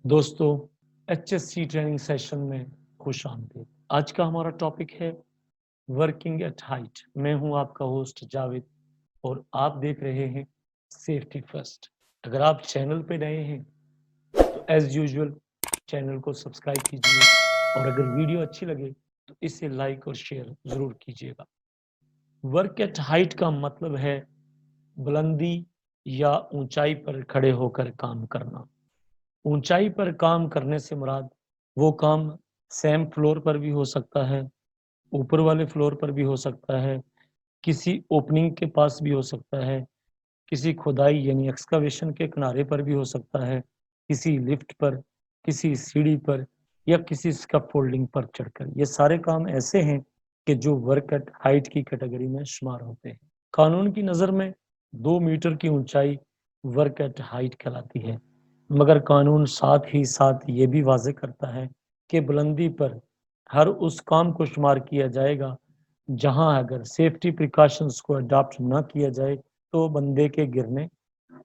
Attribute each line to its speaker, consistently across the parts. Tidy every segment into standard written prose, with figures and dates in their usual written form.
Speaker 1: दोस्तों, HSC training session में खुश आमदीद। आज का हमारा टॉपिक है वर्किंग एट हाइट। मैं हूं आपका होस्ट जावेद और आप देख रहे हैं सेफ्टी फर्स्ट। अगर आप चैनल पे नए हैं तो एज यूजुअल चैनल को सब्सक्राइब कीजिए और अगर वीडियो अच्छी लगे तो इसे लाइक और शेयर जरूर कीजिएगा। वर्क एट हाइट का मतलब है बुलंदी या ऊंचाई पर खड़े होकर काम करना। ऊंचाई पर काम करने से मुराद वो काम सेम फ्लोर पर भी हो सकता है, ऊपर वाले फ्लोर पर भी हो सकता है, किसी ओपनिंग के पास भी हो सकता है, किसी खुदाई यानी एक्सकवेशन के किनारे पर भी हो सकता है, किसी लिफ्ट पर, किसी सीढ़ी पर या किसी स्कैफोल्डिंग पर चढ़कर। ये सारे काम ऐसे हैं कि जो वर्क एट हाइट की कैटेगरी में शुमार होते हैं। कानून की नज़र में 2 मीटर की ऊंचाई वर्क एट हाइट कहलाती है, मगर कानून साथ ही साथ ये भी वाज़ेह करता है कि बुलंदी पर हर उस काम को शुमार किया जाएगा जहां अगर सेफ्टी प्रिकॉशंस को अडॉप्ट ना किया जाए तो बंदे के गिरने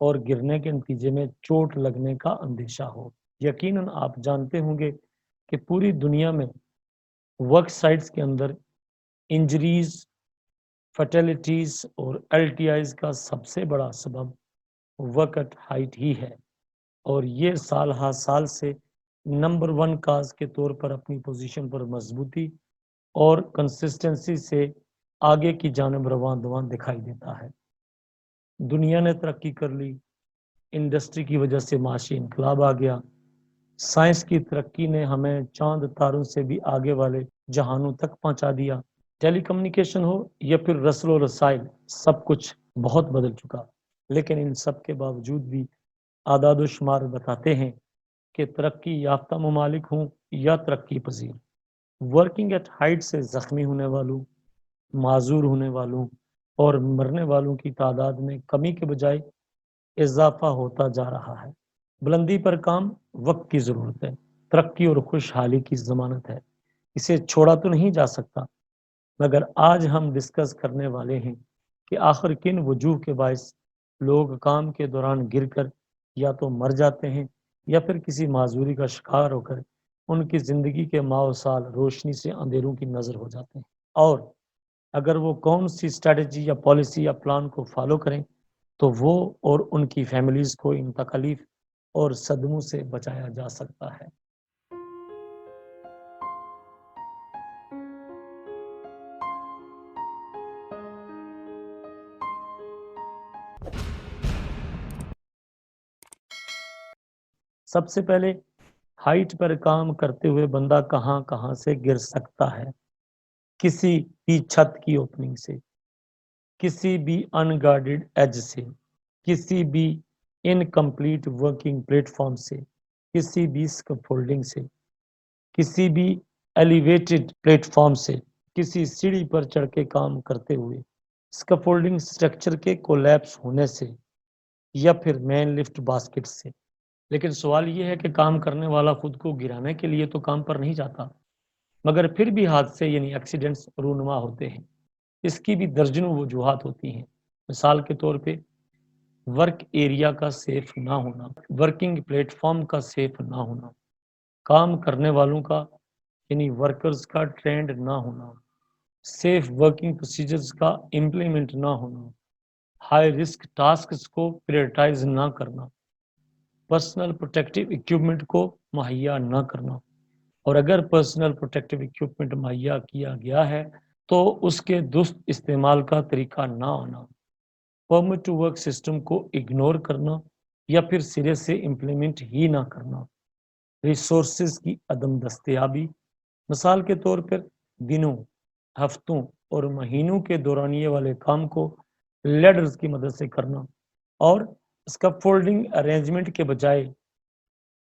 Speaker 1: और गिरने के नतीजे में चोट लगने का अंदेशा हो। यकीनन आप जानते होंगे कि पूरी दुनिया में वर्क साइट्स के अंदर इंजरीज, फर्टिलिटीज और एलटीआईज का सबसे बड़ा सबब वर्क एट हाइट ही है और ये साल हर साल से नंबर 1 काज के तौर पर अपनी पोजीशन पर मजबूती और कंसिस्टेंसी से आगे की जानब रवां दिखाई देता है। दुनिया ने तरक्की कर ली, इंडस्ट्री की वजह से माशी इनकलाब आ गया, साइंस की तरक्की ने हमें चांद तारों से भी आगे वाले जहानों तक पहुंचा दिया। टेलीकम्युनिकेशन हो या फिर रस्ल और रसाइल, सब कुछ बहुत बदल चुका, लेकिन इन सब के बावजूद भी आदाद शुमार बताते हैं कि तरक्की याफ्ता ममालिक हों या तरक्की पजीर, वर्किंग एट हाइट से जख्मी होने वालों, माजूर होने वालों और मरने वालों की तादाद में कमी के बजाय इजाफा होता जा रहा है। बुलंदी पर काम वक्त की ज़रूरत है, तरक्की और खुशहाली की ज़मानत है, इसे छोड़ा तो नहीं जा सकता। मगर आज हम डिस्कस करने वाले हैं कि आखिर किन वजूह के बायस लोग काम के दौरान गिरकर या तो मर जाते हैं या फिर किसी माजूरी का शिकार होकर उनकी ज़िंदगी के माओ साल रोशनी से अंधेरों की नज़र हो जाते हैं, और अगर वो कौन सी स्ट्रेटजी या पॉलिसी या प्लान को फॉलो करें तो वो और उनकी फैमिलीज को इन तकलीफ और सदमों से बचाया जा सकता है। सबसे पहले, हाइट पर काम करते हुए बंदा कहां कहां से गिर सकता है। किसी भी छत की ओपनिंग से, किसी भी अनगार्डेड एज से, किसी भी इनकम्प्लीट वर्किंग प्लेटफॉर्म से, किसी भी स्कैफोल्डिंग से, किसी भी एलिवेटेड प्लेटफॉर्म से, किसी सीढ़ी पर चढ़ के काम करते हुए, स्कैफोल्डिंग स्ट्रक्चर के कोलैप्स होने से या फिर मेन लिफ्ट बास्केट से। लेकिन सवाल ये है कि काम करने वाला खुद को गिराने के लिए तो काम पर नहीं जाता, मगर फिर भी हादसे यानी एक्सीडेंट्स रूनुमा होते हैं। इसकी भी दर्जनों वजूहात होती हैं। मिसाल के तौर पे वर्क एरिया का सेफ ना होना, वर्किंग प्लेटफॉर्म का सेफ ना होना, काम करने वालों का यानी वर्कर्स का ट्रेंड ना होना, सेफ वर्किंग प्रोसीजर्स का इम्प्लीमेंट ना होना, हाई रिस्क टास्क को प्रायोरिटाइज ना करना, पर्सनल प्रोटेक्टिव इक्विपमेंट को मुहैया ना करना, और अगर पर्सनल प्रोटेक्टिव इक्विपमेंट मुहैया किया गया है तो उसके दुरुस्त इस्तेमाल का तरीका ना होना, परमिट टू वर्क सिस्टम को इग्नोर करना या फिर सिरे से इम्प्लीमेंट ही ना करना, रिसोर्सेज की अदम दस्तयाबी, मिसाल के तौर पर दिनों, हफ्तों और महीनों के दौरानिए वाले काम को लेडर्स की मदद से करना, और स्कैफोल्डिंग अरेंजमेंट के बजाय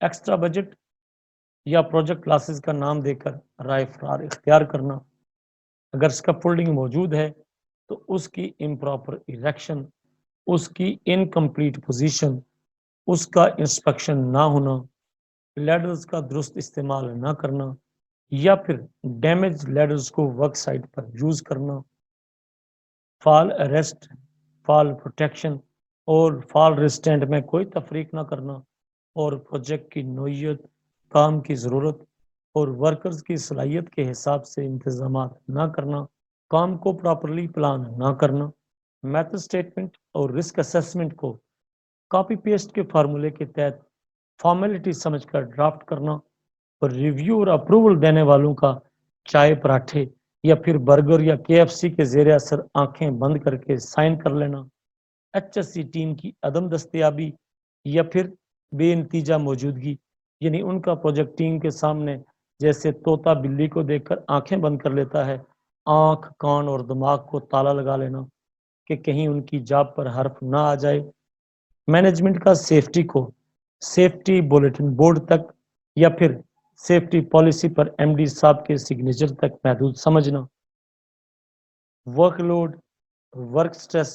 Speaker 1: एक्स्ट्रा बजट या प्रोजेक्ट क्लासेस का नाम देकर राय फरार इख्तियार करना। अगर स्कैफोल्डिंग मौजूद है तो उसकी इम्प्रॉपर इरेक्शन, उसकी इनकम्प्लीट पोजीशन, उसका इंस्पेक्शन ना होना, लैडर्स का दुरुस्त इस्तेमाल ना करना या फिर डैमेज लैडर्स को वर्क साइट पर यूज करना, फॉल अरेस्ट, फॉल प्रोटेक्शन और फॉल रेस्टेंट में कोई तफरीक ना करना, اور پروجیکٹ کی نوعیت، کام کی ضرورت اور ورکرز کی صلاحیت کے حساب سے انتظامات نہ کرنا، کام کو پراپرلی پلان نہ کرنا، میتھڈ اسٹیٹمنٹ اور رسک اسیسمنٹ کو کاپی پیسٹ کے فارمولے کے تحت فارمیلٹی سمجھ کر ڈرافٹ کرنا اور ریویو اور اپروول دینے والوں کا چائے پراٹھے یا پھر برگر یا KFC کے زیر اثر آنکھیں بند کر کے سائن کر لینا، HSC ٹیم کی عدم دستیابی یا پھر بے نتیجہ موجودگی، یعنی ان کا پروجیکٹ ٹیم کے سامنے جیسے طوطا بلی کو دیکھ کر آنکھیں بند کر لیتا ہے، آنکھ کان اور دماغ کو تالا لگا لینا کہ کہیں ان کی جاب پر حرف نہ آ جائے، مینجمنٹ کا سیفٹی کو سیفٹی بلیٹن بورڈ تک یا پھر سیفٹی پالیسی پر MD صاحب کے سگنیچر تک محدود سمجھنا، ورک لوڈ، ورک سٹریس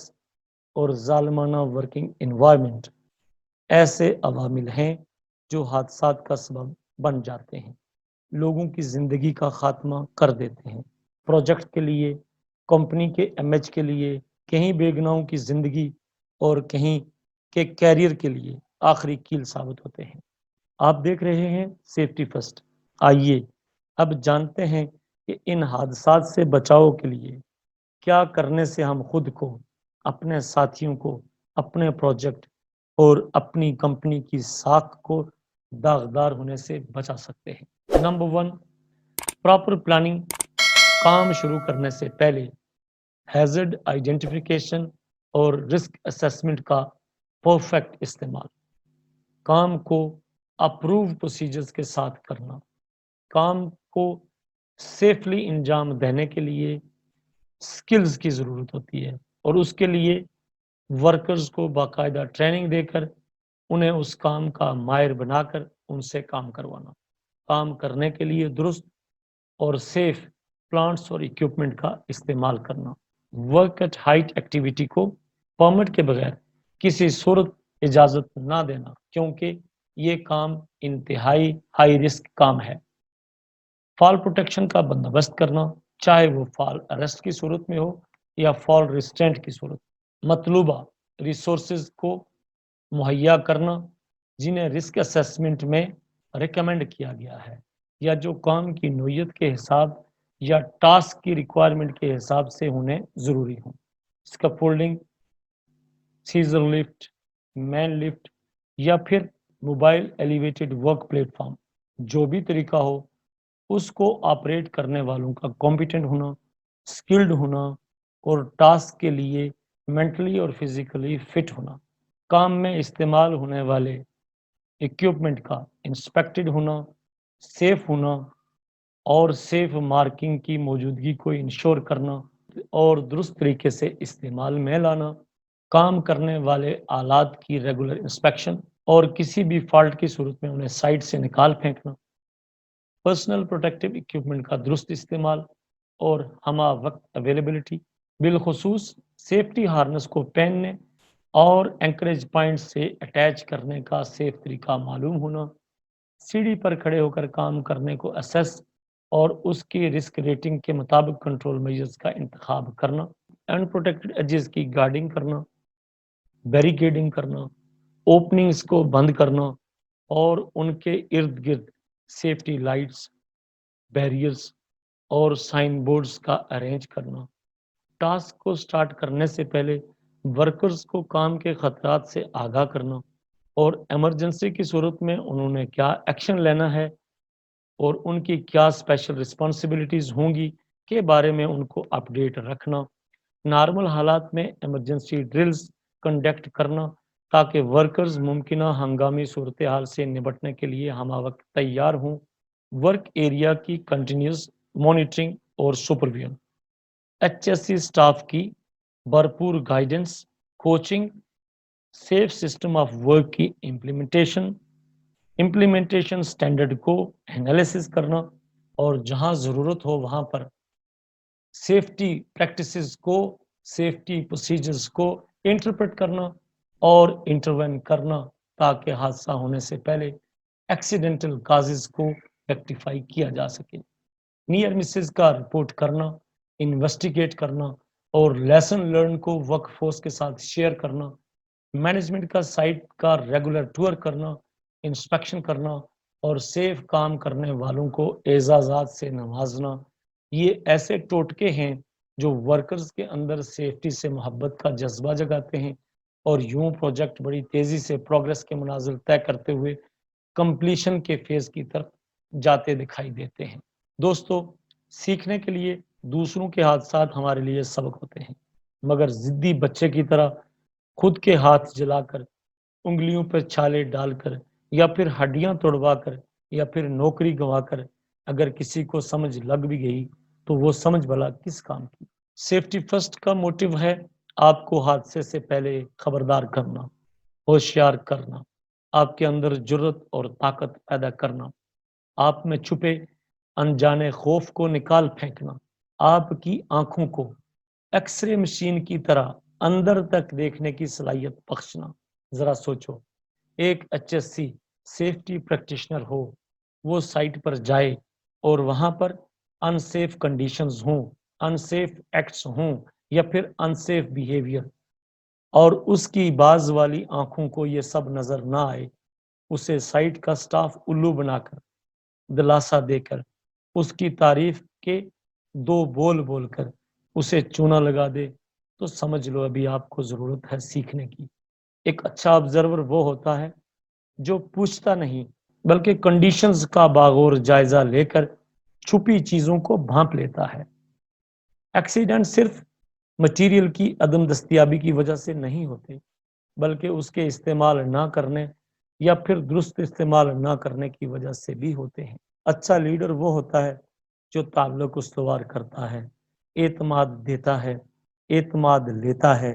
Speaker 1: اور ظالمانہ ورکنگ انوائرمنٹ ایسے عوامل ہیں جو حادثات کا سبب بن جاتے ہیں، لوگوں کی زندگی کا خاتمہ کر دیتے ہیں، پروجیکٹ کے لیے، کمپنی کے MH کے لیے، کہیں بے گناہوں کی زندگی اور کہیں کے کیریئر کے لیے آخری کیل ثابت ہوتے ہیں۔ آپ دیکھ رہے ہیں سیفٹی فرسٹ۔ آئیے اب جانتے ہیں کہ ان حادثات سے بچاؤ کے لیے کیا کرنے سے ہم خود کو، اپنے ساتھیوں کو، اپنے پروجیکٹ اور اپنی کمپنی کی ساکھ کو داغدار ہونے سے بچا سکتے ہیں۔ Number 1، proper planning. کام شروع کرنے سے پہلے ہیزرڈ آئیڈینٹیفیکیشن اور رسک اسیسمنٹ کا پرفیکٹ استعمال، کام کو اپروو پروسیجرز کے ساتھ کرنا، کام کو سیفلی انجام دینے کے لیے سکلز کی ضرورت ہوتی ہے اور اس کے لیے ورکرز کو باقاعدہ ٹریننگ دے کر انہیں اس کام کا ماہر بنا کر ان سے کام کروانا، کام کرنے کے لیے درست اور سیف پلانٹس اور اکوپمنٹ کا استعمال کرنا، ورک ایٹ ہائٹ ایکٹیویٹی کو پرمٹ کے بغیر کسی صورت اجازت نہ دینا کیونکہ یہ کام انتہائی ہائی رسک کام ہے، فال پروٹیکشن کا بندوبست کرنا، چاہے وہ فال اریسٹ کی صورت میں ہو یا فال ریسٹرینٹ کی صورت، مطلوبہ ریسورسز کو مہیا کرنا جنہیں رسک اسیسمنٹ میں ریکمینڈ کیا گیا ہے یا جو کام کی نوعیت کے حساب یا ٹاسک کی ریکوائرمنٹ کے حساب سے انہیں ضروری ہوں، اسکیفولڈنگ، سیزر لفٹ، مین لفٹ یا پھر mobile elevated work plate form, جو بھی طریقہ ہو اس کو آپریٹ کرنے والوں کا کمپیٹنٹ ہونا، سکلڈ ہونا اور ٹاسک کے لیے مینٹلی اور فزیکلی فٹ ہونا، کام میں استعمال ہونے والے اکوپمنٹ کا انسپیکٹڈ ہونا، سیف ہونا اور سیف مارکنگ کی موجودگی کو انشور کرنا اور درست طریقے سے استعمال میں لانا، کام کرنے والے آلات کی ریگولر انسپیکشن اور کسی بھی فالٹ کی صورت میں انہیں سائٹ سے نکال پھینکنا، پرسنل پروٹیکٹیو اکوپمنٹ کا درست استعمال اور ہمہ وقت اویلیبلٹی، بالخصوص سیفٹی ہارنس کو پہننے اور اینکریج پوائنٹ سے اٹیچ کرنے کا سیف طریقہ معلوم ہونا، سیڑھی پر کھڑے ہو کر کام کرنے کو اسیس اور اس کی رسک ریٹنگ کے مطابق کنٹرول میجرز کا انتخاب کرنا، ان پروٹیکٹڈ ایجز کی گارڈنگ کرنا، بیریکیڈنگ کرنا، اوپننگز کو بند کرنا اور ان کے ارد گرد سیفٹی لائٹس، بیریئرز اور سائن بورڈز کا ارینج کرنا، ٹاسک کو سٹارٹ کرنے سے پہلے ورکرز کو کام کے خطرات سے آگاہ کرنا اور ایمرجنسی کی صورت میں انہوں نے کیا ایکشن لینا ہے اور ان کی کیا اسپیشل رسپانسبلٹیز ہوں گی کے بارے میں ان کو اپڈیٹ رکھنا، نارمل حالات میں ایمرجنسی ڈرلز کنڈکٹ کرنا تاکہ ورکرز ممکنہ ہنگامی صورتحال سے نمٹنے کے لیے ہمہ وقت تیار ہوں، ورک ایریا کی کنٹینیوس مانیٹرنگ اور سپرویژن، HSC سٹاف کی بھرپور guidance, coaching, safe system of work کی امپلیمنٹیشن سٹینڈرڈ کو انالیسس کرنا اور جہاں ضرورت ہو وہاں پر سیفٹی پریکٹسز کو، سیفٹی پروسیجرز کو انٹرپریٹ کرنا اور انٹروین کرنا تاکہ حادثہ ہونے سے پہلے ایکسیڈنٹل کازز کو ریکٹیفائی کیا جا سکے، نیئر مسز کا رپورٹ کرنا، انویسٹیگیٹ کرنا اور لیسن لرن کو ورک فورس کے ساتھ شیئر کرنا، مینجمنٹ کا سائٹ کا ریگولر ٹور کرنا، इंस्पेक्शन करना और सेफ काम करने वालों को एजाज़ात से नवाजना, ये ऐसे टोटके हैं जो वर्कर्स के अंदर सेफ्टी से मोहब्बत का जज्बा जगाते हैं और यूं प्रोजेक्ट बड़ी तेजी से प्रोग्रेस के मनाजिल तय करते हुए कंप्लीशन के फेज की तरफ जाते दिखाई देते हैं। दोस्तों, सीखने के लिए दूसरों के हादसात हमारे लिए सबक होते हैं, मगर जिद्दी बच्चे की तरह खुद के हाथ जलाकर, उंगलियों पर छाले डालकर या फिर हड्डियां तोड़वाकर या फिर नौकरी गंवाकर अगर किसी को समझ लग भी गई तो वो समझ भला किस काम की। सेफ्टी फर्स्ट का मोटिव है आपको हादसे से पहले खबरदार करना, होशियार करना, आपके अंदर जुर्रत और ताकत पैदा करना, आप में छुपे अनजाने खौफ को निकाल फेंकना, आपकी आंखों को एक्सरे मशीन की तरह अंदर तक देखने की सलाहियत बख्शना। जरा सोचो, एक एचएससी सेफ्टी प्रैक्टिशनर हो, वो साइट पर जाए और वहां पर अनसेफ कंडीशंस हों, अनसेफ एक्ट्स हों या फिर अनसेफ बिहेवियर, और उसकी बाज वाली आंखों को ये सब नजर ना आए, उसे साइट का स्टाफ उल्लू बनाकर, दिलासा देकर, उसकी तारीफ के दो बोल बोलकर उसे चूना लगा दे, तो समझ लो अभी आपको जरूरत है सीखने की। एक अच्छा ऑब्जर्वर वो होता है जो पूछता नहीं बल्कि कंडीशंस का बागौर जायजा लेकर छुपी चीजों को भांप लेता है। एक्सीडेंट सिर्फ मटेरियल की अदम दस्तियाबी की वजह से नहीं होते, बल्कि उसके इस्तेमाल ना करने या फिर दुरुस्त इस्तेमाल ना करने की वजह से भी होते हैं। अच्छा लीडर वो होता है जो ताल्लुक उस्तवार करता है, एतमाद देता है, एतमाद लेता है,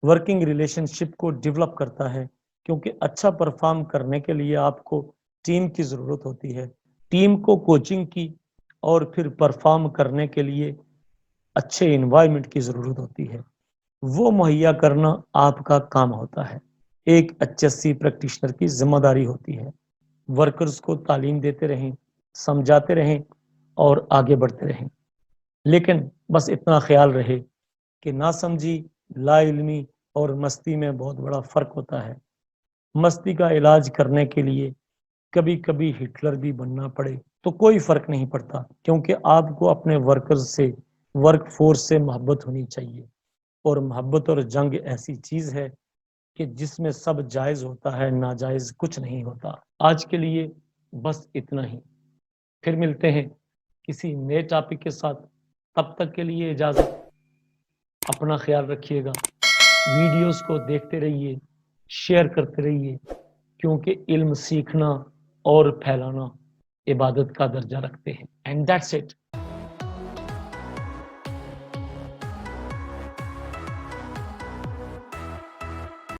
Speaker 1: वर्किंग रिलेशनशिप को डेवलप करता है, क्योंकि अच्छा परफॉर्म करने के लिए आपको टीम की ज़रूरत होती है, टीम को कोचिंग की और फिर परफॉर्म करने के लिए अच्छे इन्वायरमेंट की ज़रूरत होती है, वो मुहैया करना आपका काम होता है। एक एचएससी प्रैक्टिशनर की जिम्मेदारी होती है वर्कर्स को तालीम देते रहें, समझाते रहें और आगे बढ़ते रहें, लेकिन बस इतना ख्याल रहे कि नासमझी, लाइल्मी और मस्ती में बहुत बड़ा फर्क होता है। मस्ती का इलाज करने के लिए कभी कभी हिटलर भी बनना पड़े तो कोई फर्क नहीं पड़ता, क्योंकि आपको अपने वर्कर्स से, वर्क फोर्स से मोहब्बत होनी चाहिए, और मोहब्बत और जंग ऐसी चीज है कि जिसमें सब जायज होता है, नाजायज कुछ नहीं होता। आज के लिए बस इतना ही, फिर मिलते हैं किसी नए टॉपिक के साथ। तब तक के लिए इजाजत, अपना ख्याल रखिएगा, वीडियोस को देखते रहिए, शेयर करते रहिए, क्योंकि इल्म सीखना और फैलाना इबादत का दर्जा रखते हैं। And that's it.